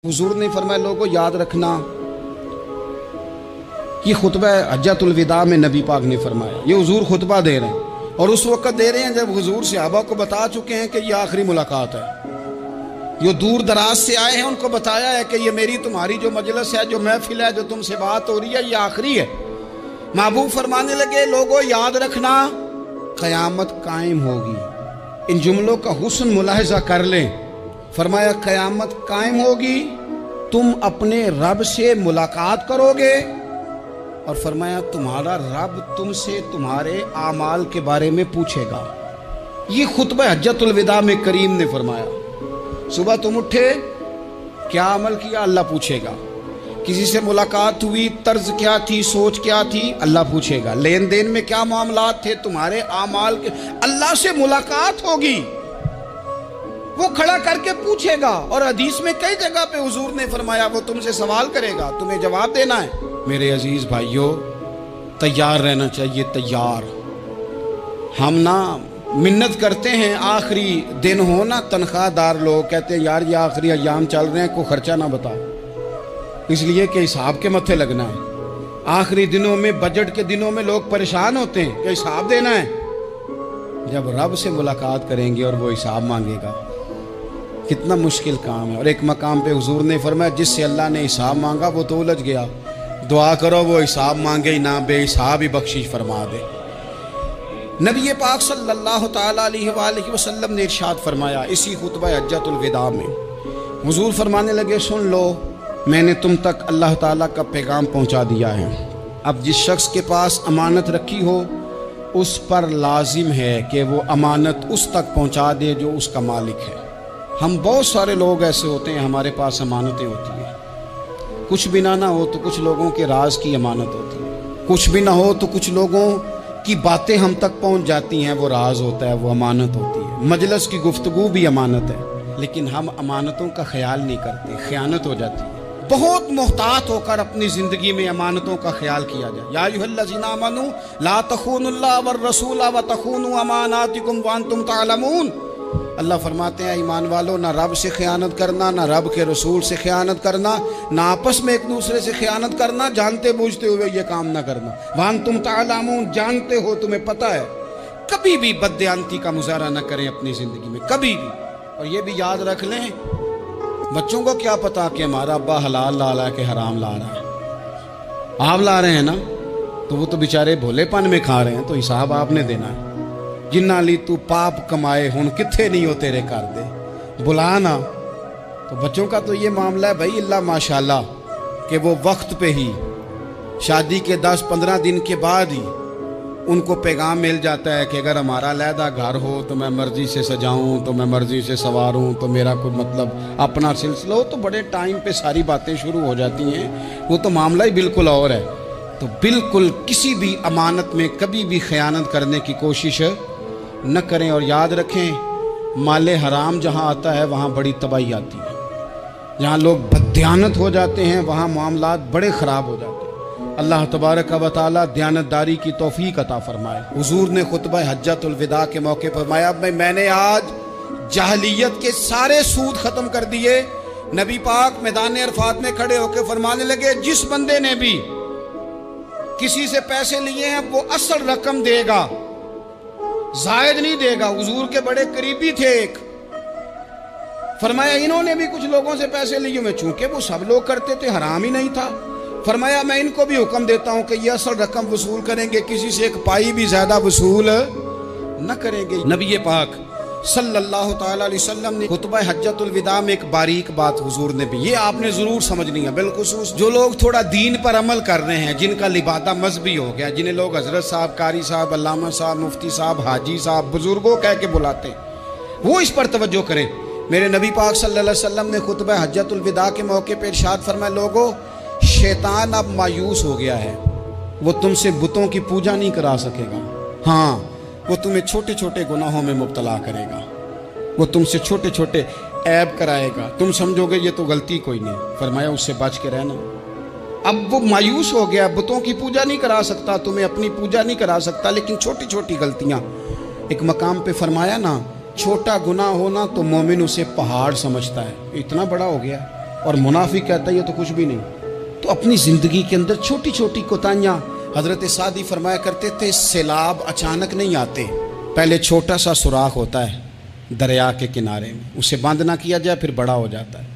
हुजूर ने फरमाया लोगों याद रखना, ये खुतबा हज्जतुल अलविदा में नबी पाक ने फरमाया। ये हुजूर खुतबा दे रहे हैं और उस वक्त दे रहे हैं जब हुजूर सहाबा को बता चुके हैं कि ये आखिरी मुलाकात है। जो दूर दराज से आए हैं उनको बताया है कि ये मेरी तुम्हारी जो मजलिस है, जो महफिल है, जो तुमसे बात हो रही है, ये आखिरी है। महबूब फरमाने लगे लोगों याद रखना क़यामत कायम होगी। इन जुमलों का हुस्न मुलाहिजा कर लें। फरमाया क़यामत कायम होगी, तुम अपने रब से मुलाकात करोगे और फरमाया तुम्हारा रब तुमसे तुम्हारे आमाल के बारे में पूछेगा। ये खुतबा हज्जतुल अलविदा में करीम ने फरमाया। सुबह तुम उठे, क्या अमल किया, अल्लाह पूछेगा। किसी से मुलाकात हुई, तर्ज क्या थी, सोच क्या थी, अल्लाह पूछेगा। लेन देन में क्या मामलात थे, तुम्हारे आमाल के, अल्लाह से मुलाकात होगी, वो खड़ा करके पूछेगा। और हदीस में कई जगह पे हुजूर ने फरमाया वो तुमसे सवाल करेगा, तुम्हें जवाब देना है। मेरे अजीज भाइयों, तैयार रहना चाहिए, तैयार। हम ना मिन्नत करते हैं आखिरी दिन हो ना, तनख्वाहदार लोग कहते हैं यार ये आखिरी अयाम चल रहे हैं, कोई खर्चा ना बताओ, इसलिए कि हिसाब के मत्थे लगना है। आखिरी दिनों में, बजट के दिनों में लोग परेशान होते हैं कि हिसाब देना है। जब रब से मुलाकात करेंगे और वो हिसाब मांगेगा, कितना मुश्किल काम है। और एक मकाम पे हुजूर ने फरमाया जिससे अल्लाह ने हिसाब मांगा वो तो उलझ गया, दुआ करो वो हिसाब मांगे ही ना, बेहिसाब ही बख्शिश फरमा दे। नबी पाक सल्लल्लाहु तआला अलैहि वसल्लम ने इरशाद फरमाया इसी खुतबा हज्जतुल अलविदा में। हुजूर फरमाने लगे सुन लो, मैंने तुम तक अल्लाह ताला का पैगाम पहुंचा दिया है। अब जिस शख्स के पास अमानत रखी हो उस पर लाजिम है कि वो अमानत उस तक पहुंचा दे जो उसका मालिक है। हम बहुत सारे लोग ऐसे होते हैं, हमारे पास अमानतें होती हैं, कुछ भी ना हो तो कुछ लोगों के राज की अमानत होती है, कुछ भी ना हो तो कुछ लोगों की बातें हम तक पहुंच जाती हैं, वो राज होता है, वो अमानत होती है। मजलिस की गुफ्तगू भी अमानत है, लेकिन हम अमानतों का ख्याल नहीं करते, खयानत हो जाती है। बहुत मोहतात होकर अपनी ज़िंदगी में अमानतों का ख्याल किया जाए। या अय्युहल्लज़ीना आमनू ला तख़ूनुल्लाह वर रसूला व तख़ूनू अमानातिकुम व अंतुम तालमून। अल्लाह फरमाते हैं ईमान वालों, ना रब से खयानत करना, ना रब के रसूल से खयानत करना, ना आपस में एक दूसरे से खयानत करना, जानते बूझते हुए ये काम ना करना। वान तुम तालमून, जानते हो, तुम्हें पता है। कभी भी बददियानती का मुजाहरा ना करें अपनी ज़िंदगी में, कभी भी। और ये भी याद रख लें, बच्चों को क्या पता कि हमारा अब्बा हलाल ला रहा है कि हराम ला रहा है। आप ला रहे हैं ना, तो वो तो बेचारे भोलेपन में खा रहे हैं, तो हिसाब आपने देना है। जिन्ना ली तू पाप कमाए हुन किथे नहीं हो तेरे कर दे, बुला ना। तो बच्चों का तो ये मामला है भाई, अल्लाह माशाल्लाह कि वो वक्त पे ही शादी के 10-15 दिन के बाद ही उनको पैगाम मिल जाता है कि अगर हमारा अलहदा घर हो तो मैं मर्जी से सजाऊं, तो मैं मर्जी से सवारूं, तो मेरा कोई मतलब अपना सिलसिला हो, तो बड़े टाइम पे सारी बातें शुरू हो जाती हैं। वो तो मामला ही बिल्कुल और है। तो बिल्कुल किसी भी अमानत में कभी भी खयानत करने की कोशिश न करें। और याद रखें, माले हराम जहाँ आता है वहाँ बड़ी तबाही आती है। जहाँ लोग बददियानत हो जाते हैं वहाँ मामलात बड़े ख़राब हो जाते हैं। अल्लाह तबारक व तआला दयानतदारी की तौफीक अता फरमाए। हुजूर ने खुतबा हज्जतुल अलविदा के मौके पर फरमाया मैंने आज जाहलियत के सारे सूद ख़त्म कर दिए। नबी पाक मैदान अरफात में खड़े होकर फरमाने लगे जिस बंदे ने भी किसी से पैसे लिए हैं वो असल रकम देगा, जायद नहीं देगा। हुजूर के बड़े करीबी थे एक, फरमाया इन्होंने भी कुछ लोगों से पैसे लिए हुए, चूंकि वो सब लोग करते थे, हराम ही नहीं था। फरमाया मैं इनको भी हुक्म देता हूं कि ये असल रकम वसूल करेंगे, किसी से एक पाई भी ज्यादा वसूल न करेंगे। नबी पाक सल्लल्लाहु तआला अलैहि वसल्लम ने खुतबा हज्जतुल अलविदा में एक बारीक बात हुजूर ने भी, ये आपने जरूर समझनी है, बिलखुसूस जो लोग थोड़ा दीन पर अमल कर रहे हैं, जिनका लिबादा मजहबी हो गया, जिन्हें लोग हजरत साहब, कारी साहब, अल्लामा साहब, मुफ्ती साहब, हाजी साहब, बुजुर्गों कह के बुलाते, वो इस पर तवज्जो करें। मेरे नबी पाक सल्लल्लाहु अलैहि वसल्लम ने खुतबा हज्जतुल अलविदा के मौके पर इरशाद फरमाया लोगों, शैतान अब मायूस हो गया है, वो तुमसे बुतों की पूजा नहीं करा सकेगा। हाँ, वो तुम्हें छोटे छोटे गुनाहों में मुब्तला करेगा, वो तुमसे छोटे छोटे ऐब कराएगा, तुम समझोगे ये तो गलती कोई नहीं। फरमाया उससे बच के रहना। अब वो मायूस हो गया, बुतों की पूजा नहीं करा सकता, तुम्हें अपनी पूजा नहीं करा सकता, लेकिन छोटी छोटी गलतियां। एक मकाम पे फरमाया ना, छोटा गुनाह होना तो मोमिन उसे पहाड़ समझता है, इतना बड़ा हो गया। اور منافق کہتا ہے یہ تو کچھ بھی نہیں. تو اپنی زندگی کے اندر چھوٹی چھوٹی کوتاہیاں. حضرت سعدی فرمایا کرتے تھے سیلاب اچانک نہیں آتے, پہلے چھوٹا سا سوراخ ہوتا ہے دریا کے کنارے میں, اسے بند نہ کیا جائے پھر بڑا ہو جاتا ہے.